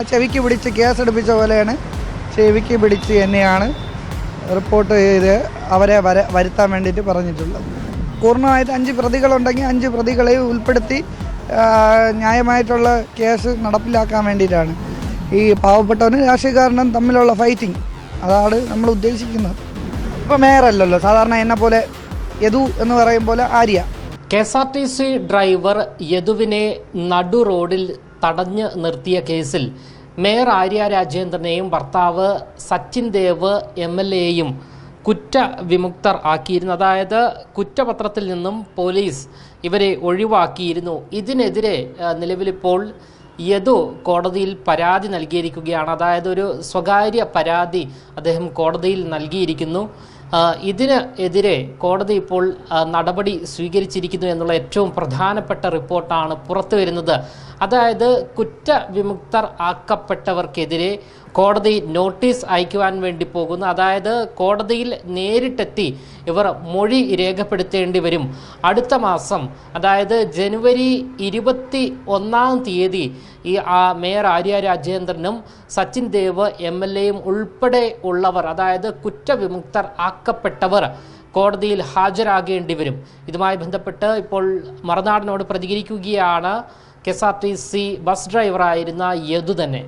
ചെവിക്ക് പിടിച്ച് കേസെടുപ്പിച്ച പോലെയാണ് ചെവിക്ക് പിടിച്ച് തന്നെയാണ് റിപ്പോർട്ട് ചെയ്ത് അവരെ വരുത്താൻ വേണ്ടിയിട്ട് പറഞ്ഞിട്ടുള്ളത്. പൂർണ്ണമായിട്ട് 5 പ്രതികളുണ്ടെങ്കിൽ 5 പ്രതികളെ ഉൾപ്പെടുത്തി ന്യായമായിട്ടുള്ള കേസ് നടപ്പിലാക്കാൻ വേണ്ടിയിട്ടാണ്. ഈ പാവപ്പെട്ടവനും രാഷ്ട്രീയക്കാരനും തമ്മിലുള്ള ഫൈറ്റിംഗ് അതാണ് നമ്മൾ ഉദ്ദേശിക്കുന്നത്. ഇപ്പോൾ മേയറല്ലല്ലോ, സാധാരണ എന്നെ പോലെ യദു എന്ന് പറയും പോലെ ആര്യ. KSRTC ഡ്രൈവർ യദുവിനെ നടു റോഡിൽ തടഞ്ഞ് നിർത്തിയ കേസിൽ മേയർ ആര്യ രാജേന്ദ്രനെയും ഭർത്താവ് സച്ചിൻ ദേവ് MLAയും കുറ്റവിമുക്തർ ആക്കിയിരുന്നു. അതായത് കുറ്റപത്രത്തിൽ നിന്നും പോലീസ് ഇവരെ ഒഴിവാക്കിയിരുന്നു. ഇതിനെതിരെ നിലവിലിപ്പോൾ യദു കോടതിയിൽ പരാതി നൽകിയിരിക്കുകയാണ്. അതായത് ഒരു സ്വകാര്യ പരാതി അദ്ദേഹം കോടതിയിൽ നൽകിയിരിക്കുന്നു. ഇതിനെതിരെ കോടതി ഇപ്പോൾ നടപടി സ്വീകരിച്ചിരിക്കുന്നു എന്നുള്ള ഏറ്റവും പ്രധാനപ്പെട്ട റിപ്പോർട്ടാണ് പുറത്തു വരുന്നത്. അതായത് കുറ്റവിമുക്തർ ആക്കപ്പെട്ടവർക്കെതിരെ കോടതി നോട്ടീസ് അയക്കുവാൻ വേണ്ടി പോകുന്നു. അതായത് കോടതിയിൽ നേരിട്ടെത്തി ഇവർ മൊഴി രേഖപ്പെടുത്തേണ്ടി വരും. അടുത്ത മാസം, അതായത് ജനുവരി 21 ഈ മേയർ ആര്യ രാജേന്ദ്രനും സച്ചിൻ ദേവ് MLAയും ഉൾപ്പെടെ ഉള്ളവർ, അതായത് കുറ്റവിമുക്തർ ആക്കപ്പെട്ടവർ കോടതിയിൽ ഹാജരാകേണ്ടി വരും. ഇതുമായി ബന്ധപ്പെട്ട് ഇപ്പോൾ മറുനാടിനോട് പ്രതികരിക്കുകയാണ് KSRTC ബസ് ഡ്രൈവറായിരുന്ന യദു തന്നെ.